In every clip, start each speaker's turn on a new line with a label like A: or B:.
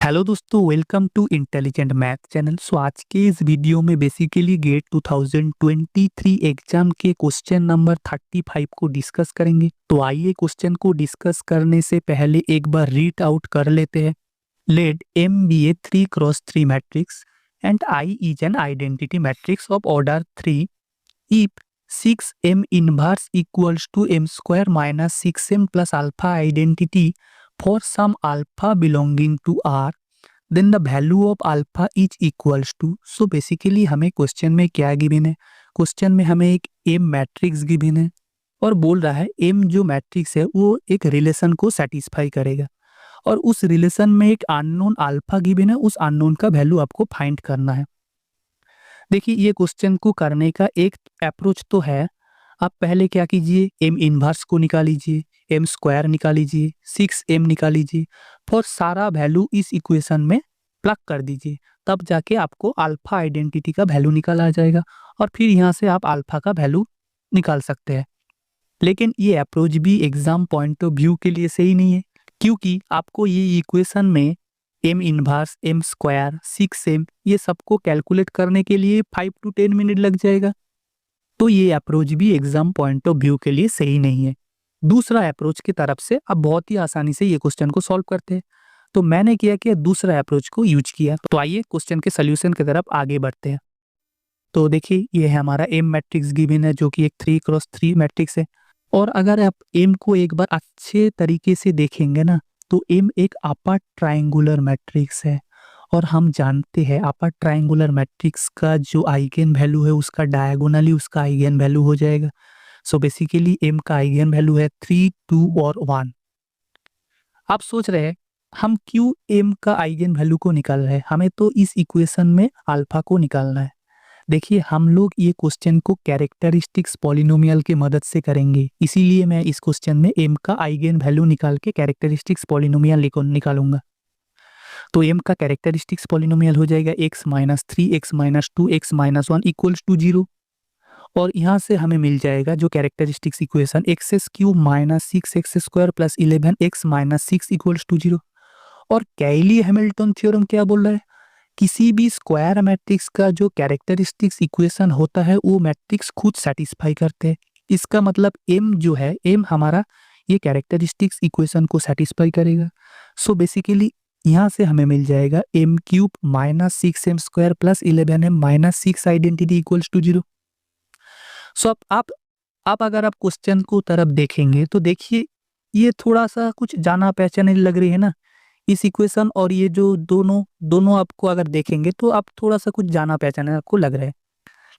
A: Hello दोस्तों, welcome to intelligent math channel. So आज के इस वीडियो में बेसिकली गेट 2023 एग्जाम के क्वेश्चन नंबर 35 को डिस्कस करेंगे। तो आइए क्वेश्चन को डिस्कस करने से पहले एक बार रीड आउट कर लेते हैं। लेट M be a 3x3 matrix and I is an identity matrix of order 3 if 6M inverse equals to M square minus 6M plus alpha identity for some alpha belonging to R, then the value of alpha is equals to। So basically हमें question में क्या given है? Question में हमें एक M matrix given है और बोल रहा है M जो मैट्रिक्स है वो एक रिलेशन को सेटिस्फाई करेगा और उस रिलेशन में एक अननोन अल्फा गिवन है। उस अननोन का वैल्यू आपको फाइंड करना है। देखिए, ये क्वेश्चन को करने का एक अप्रोच तो है। आप पहले क्या कीजिए, M इनवर्स को निकालीजिए, M स्क्वायर निकालीजिए, 6M निकालीजिए, फिर सारा वैल्यू इस इक्वेशन में प्लग कर दीजिए, तब जाके आपको अल्फा आइडेंटिटी का वैल्यू निकाल आ जाएगा और फिर यहाँ से आप अल्फा का वैल्यू निकाल सकते हैं। लेकिन ये अप्रोच भी एग्जाम पॉइंट ऑफ व्यू के लिए सही नहीं है, क्योंकि आपको ये इक्वेशन में M inverse, M square, 6M ये सबको कैलकुलेट करने के लिए 5 to 10 मिनट लग जाएगा। तो ये अप्रोच भी एग्जाम पॉइंट ऑफ व्यू के लिए सही नहीं है। दूसरा अप्रोच की तरफ से आप बहुत ही आसानी से ये क्वेश्चन को सॉल्व करते हैं। तो मैंने किया कि दूसरा अप्रोच को यूज किया। तो आइए क्वेश्चन के सोल्यूशन की तरफ आगे बढ़ते हैं। तो देखिए, ये है हमारा M मैट्रिक्स गिवन है जो कि एक 3x3 मैट्रिक्स है। और अगर आप M को एक बार अच्छे तरीके से देखेंगे ना, तो M एक अपर ट्राइंगुलर मैट्रिक्स है और हम जानते हैं अपर ट्राइंगुलर मैट्रिक्स का जो आइगन वैल्यू है उसका डायगोनली उसका आइगन वैल्यू हो जाएगा। सो बेसिकली M का आइगन वैल्यू है 3, 2 और 1। आप सोच रहे हैं हम क्यों M का आइगन वैल्यू को निकाल रहे हैं? हमें तो इस इक्वेशन में अल्फा को निकालना है। देखिए, हम लोग ये क्वेश्चन को कैरेक्टरिस्टिक्स पॉलिनोमियल की मदद से करेंगे, इसीलिए मैं इस क्वेश्चन में M का आइगन वैल्यू निकाल के कैरेक्टरिस्टिक्स पॉलिनोमियल निकालूंगा। तो M का कैरेक्टरिस्टिक्स पॉलिनोमियल हो जाएगा x minus 3 x minus 2 x minus 1 equals to 0। और यहाँ से हमें मिल जाएगा जो characteristics equation x³ minus 6x square plus 11x minus 6 equals to 0। और कैयली हैमिल्टन थ्योरम क्या बोल रहा है? किसी भी स्क्वायर मैट्रिक्स का जो कैरेक्टरिस्टिक्स इक्वेशन होता है वो मैट्रिक्स खुद सेटिस्फाई करते हैं। इसका मतलब M जो है, M हमारा ये कैरेक्टरिस्टिक्स इक्वेशन को सेटिस्फाई करेगा। सो बेसिकली यहाँ से हमें मिल जाएगा m³ minus 6m square plus 11m minus 6 identity equals to 0। So आप अगर आप क्वेश्चन को तरफ देखेंगे तो देखिए, ये थोड़ा सा कुछ जाना पहचाने लग रही है ना इस इक्वेशन, और ये जो दोनों आपको अगर देखेंगे तो आप थोड़ा सा कुछ जाना पहचाने आपको लग रहा है।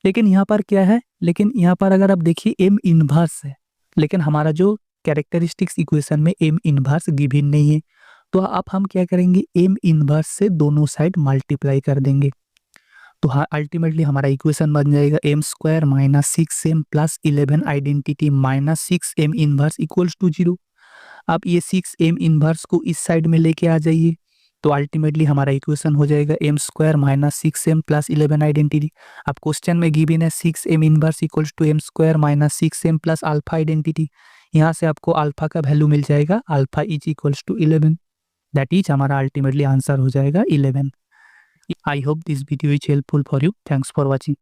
A: लेकिन यहाँ पर क्या है, लेकिन यहाँ पर अगर आप देखिए M इनवर्स है, लेकिन हमारा जो कैरेक्टरिस्टिक्स इक्वेशन में M इनवर्स गिवन नहीं है। तो अब हम क्या करेंगे, M इनवर्स से दोनों साइड मल्टीप्लाई कर देंगे। तो हाँ, अल्टीमेटली हमारा इक्वेशन बन जाएगा M square minus 6M plus 11 identity minus 6M inverse equals to 0। आप ये 6M इनवर्स को इस साइड में लेके आ जाइए, तो अल्टीमेटली हमारा इक्वेशन हो जाएगा M square minus 6M plus 11 identity. अब क्वेश्चन में गिवन है 6M inverse equals to M square minus 6M plus alpha identity. यहाँ से आपको अल्फा का वैल्यू मिल जाएगा, alpha is equals to 11। That is हमारा अल्टीमेटली आंसर हो जाएगा 11। I hope this video is helpful for you. Thanks for watching.